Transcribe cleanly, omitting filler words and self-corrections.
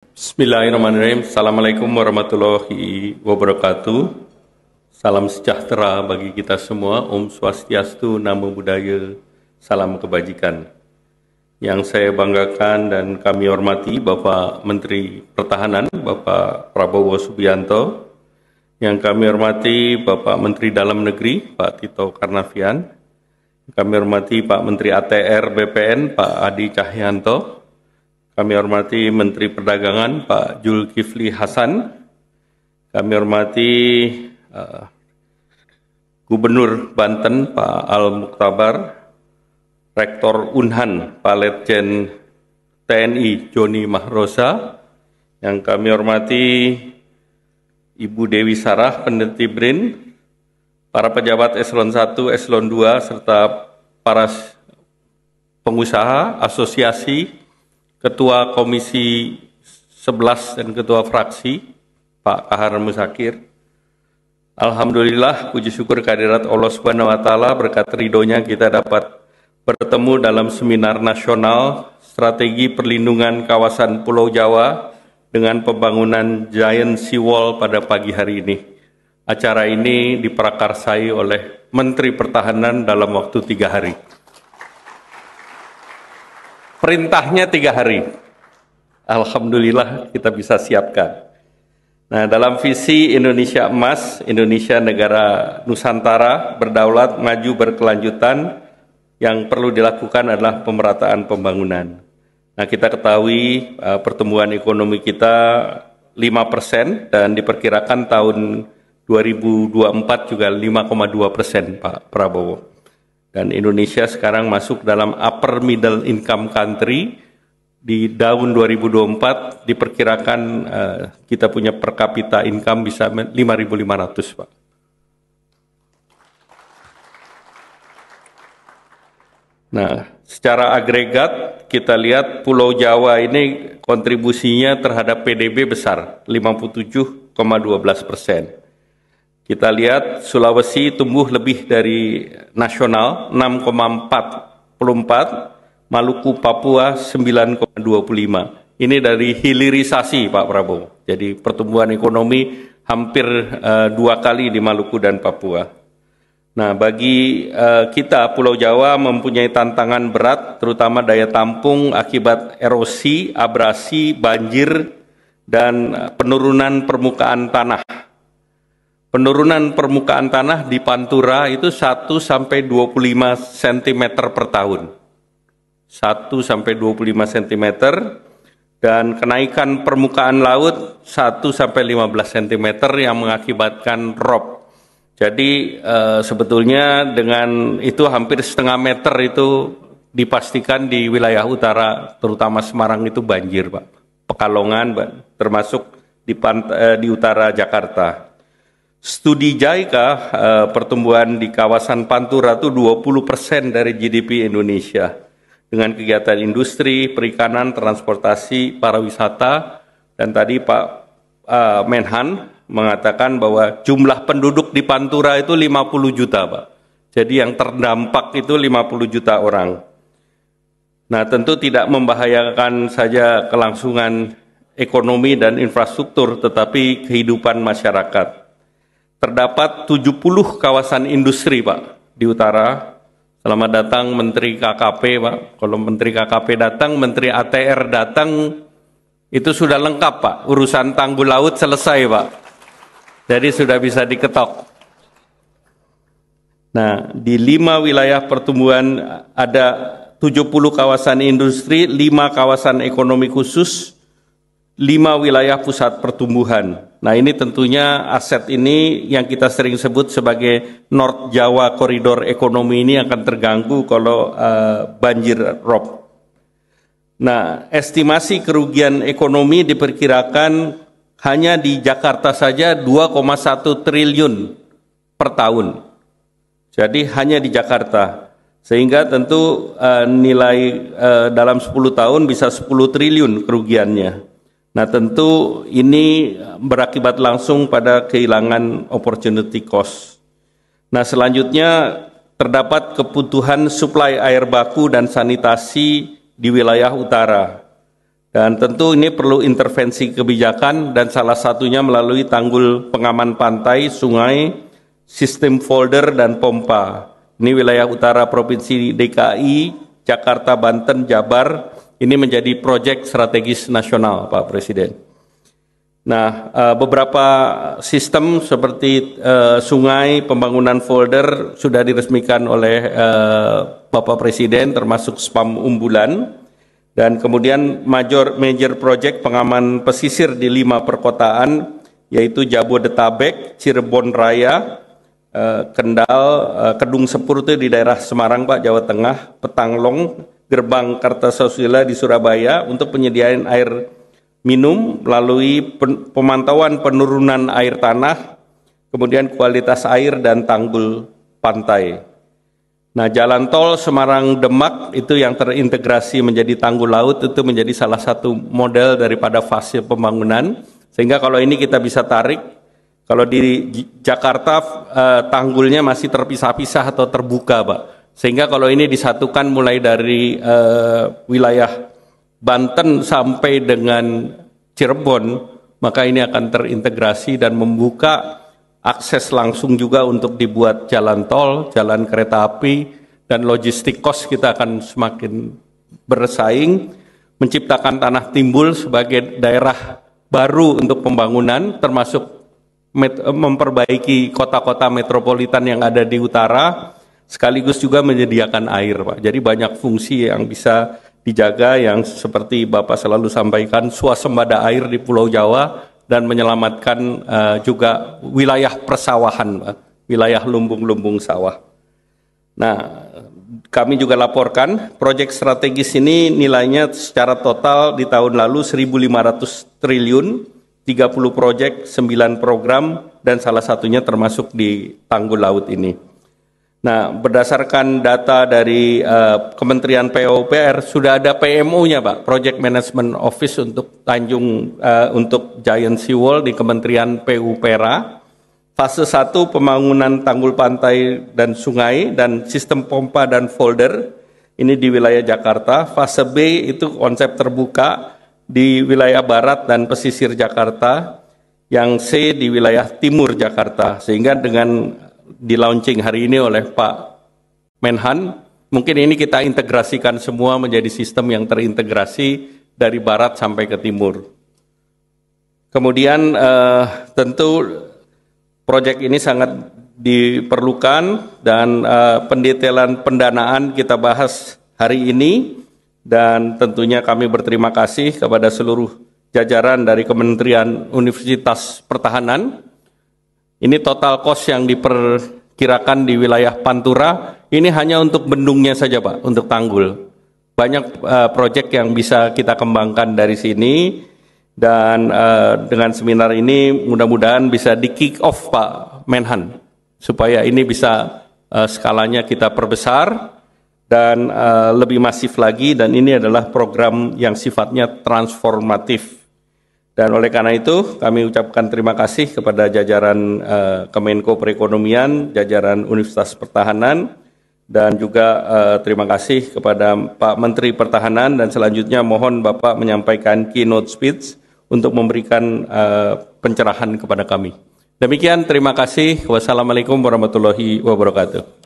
Bismillahirrahmanirrahim. Assalamualaikum warahmatullahi wabarakatuh. Salam sejahtera bagi kita semua. Om Swastiastu, Namo Buddhaya, salam kebajikan. Yang saya banggakan dan kami hormati Bapak Menteri Pertahanan, Bapak Prabowo Subianto. Yang kami hormati Bapak Menteri Dalam Negeri, Pak Tito Karnavian. Kami hormati Pak Menteri ATR BPN, Pak Adi Cahyanto. Kami hormati Menteri Perdagangan Pak Zulkifli Hasan. Kami hormati Gubernur Banten Pak Al Muktabar, Rektor Unhan Pak Letjen TNI Joni Mahrosa. Yang kami hormati Ibu Dewi Sarah Peneliti BRIN, para pejabat Eselon 1, Eselon 2, serta para pengusaha, asosiasi, Ketua Komisi 11 dan Ketua Fraksi, Pak Kahar Musakir. Alhamdulillah, puji syukur kehadirat Allah Subhanahu wa Ta'ala, berkat ridhonya kita dapat bertemu dalam seminar nasional strategi perlindungan kawasan Pulau Jawa dengan pembangunan Giant Seawall pada pagi hari ini. Acara ini diprakarsai oleh Menteri Pertahanan dalam waktu 3 hari. Perintahnya 3 hari. Alhamdulillah kita bisa siapkan. Nah, dalam visi Indonesia Emas, Indonesia negara Nusantara, berdaulat, maju, berkelanjutan, yang perlu dilakukan adalah pemerataan pembangunan. Nah, kita ketahui pertumbuhan ekonomi kita 5% dan diperkirakan tahun 2024 juga 5,2%, Pak Prabowo. Dan Indonesia sekarang masuk dalam upper middle income country. Di tahun 2024 diperkirakan kita punya per kapita income bisa 5.500, Pak. Nah, secara agregat kita lihat Pulau Jawa ini kontribusinya terhadap PDB besar, 57,12%. Kita lihat Sulawesi tumbuh lebih dari nasional 6,44, Maluku Papua 9,25. Ini dari hilirisasi, Pak Prabowo. Jadi pertumbuhan ekonomi hampir 2 kali di Maluku dan Papua. Nah, bagi kita Pulau Jawa mempunyai tantangan berat, terutama daya tampung akibat erosi, abrasi, banjir, dan penurunan permukaan tanah. Penurunan permukaan tanah di Pantura itu 1-25 cm per tahun. 1-25 cm, dan kenaikan permukaan laut 1-15 cm yang mengakibatkan rob. Jadi sebetulnya dengan itu hampir setengah meter itu dipastikan di wilayah utara, terutama Semarang itu banjir, Pak. Pekalongan, termasuk di utara Jakarta. Studi JICA, pertumbuhan di kawasan Pantura itu 20% dari GDP Indonesia. Dengan kegiatan industri, perikanan, transportasi, pariwisata, dan tadi Pak Menhan mengatakan bahwa jumlah penduduk di Pantura itu 50 juta, Pak. Jadi yang terdampak itu 50 juta orang. Nah, tentu tidak membahayakan saja kelangsungan ekonomi dan infrastruktur, tetapi kehidupan masyarakat. Terdapat 70 kawasan industri, Pak, di utara. Selamat datang Menteri KKP, Pak. Kalau Menteri KKP datang, Menteri ATR datang, itu sudah lengkap, Pak. Urusan tanggul laut selesai, Pak. Jadi sudah bisa diketok. Nah, di 5 wilayah pertumbuhan ada 70 kawasan industri, 5 kawasan ekonomi khusus, 5 wilayah pusat pertumbuhan. Nah, ini tentunya aset ini yang kita sering sebut sebagai North Jawa Koridor Ekonomi ini akan terganggu kalau banjir rob. Nah, estimasi kerugian ekonomi diperkirakan hanya di Jakarta saja 2,1 triliun per tahun. Jadi hanya di Jakarta. Sehingga tentu nilai dalam 10 tahun bisa 10 triliun kerugiannya. Nah, tentu ini berakibat langsung pada kehilangan opportunity cost. Nah, selanjutnya terdapat kebutuhan suplai air baku dan sanitasi di wilayah utara. Dan tentu ini perlu intervensi kebijakan dan salah satunya melalui tanggul pengaman pantai, sungai, sistem folder dan pompa. Ini wilayah utara Provinsi DKI, Jakarta, Banten, Jabar, ini menjadi proyek strategis nasional, Pak Presiden. Nah, beberapa sistem seperti sungai, pembangunan folder sudah diresmikan oleh Bapak Presiden, termasuk spam umbulan. Dan kemudian major project pengaman pesisir di 5 perkotaan, yaitu Jabodetabek, Cirebon Raya, Kendal, Kedung Sepur itu di daerah Semarang, Pak, Jawa Tengah, Petanglong, Gerbang Kartasasila di Surabaya untuk penyediaan air minum melalui pemantauan penurunan air tanah, kemudian kualitas air dan tanggul pantai. Nah, jalan tol Semarang-Demak itu yang terintegrasi menjadi tanggul laut itu menjadi salah satu model daripada fase pembangunan. Sehingga kalau ini kita bisa tarik, kalau di Jakarta tanggulnya masih terpisah-pisah atau terbuka, Pak. Sehingga kalau ini disatukan mulai dari wilayah Banten sampai dengan Cirebon, maka ini akan terintegrasi dan membuka akses langsung juga untuk dibuat jalan tol, jalan kereta api, dan logistik cost kita akan semakin bersaing, menciptakan tanah timbul sebagai daerah baru untuk pembangunan, termasuk memperbaiki kota-kota metropolitan yang ada di utara, sekaligus juga menyediakan air, Pak. Jadi banyak fungsi yang bisa dijaga yang seperti Bapak selalu sampaikan, swasembada air di Pulau Jawa, dan menyelamatkan juga wilayah persawahan, wilayah lumbung-lumbung sawah. Nah, kami juga laporkan proyek strategis ini nilainya secara total di tahun lalu 1.500 triliun, 30 proyek, 9 program, dan salah satunya termasuk di tanggul laut ini. Nah, berdasarkan data dari Kementerian PUPR sudah ada PMO-nya, Pak, Project Management Office untuk untuk Giant Sea Wall di Kementerian PUPR. Fase 1 pembangunan tanggul pantai dan sungai dan sistem pompa dan folder ini di wilayah Jakarta. Fase B itu konsep terbuka di wilayah barat dan pesisir Jakarta. Yang C di wilayah timur Jakarta. Sehingga dengan di launching hari ini oleh Pak Menhan, mungkin ini kita integrasikan semua menjadi sistem yang terintegrasi dari barat sampai ke timur. Kemudian tentu proyek ini sangat diperlukan dan pendetailan pendanaan kita bahas hari ini, dan tentunya kami berterima kasih kepada seluruh jajaran dari Kementerian Universitas Pertahanan. Ini total cost yang diperkirakan di wilayah Pantura, ini hanya untuk bendungnya saja, Pak, untuk tanggul. Banyak proyek yang bisa kita kembangkan dari sini, dan dengan seminar ini mudah-mudahan bisa di kick off, Pak Menhan, supaya ini bisa skalanya kita perbesar dan lebih masif lagi, dan ini adalah program yang sifatnya transformatif. Dan oleh karena itu kami ucapkan terima kasih kepada jajaran Kemenko Perekonomian, jajaran Universitas Pertahanan, dan juga terima kasih kepada Pak Menteri Pertahanan, dan selanjutnya mohon Bapak menyampaikan keynote speech untuk memberikan pencerahan kepada kami. Demikian, terima kasih. Wassalamualaikum warahmatullahi wabarakatuh.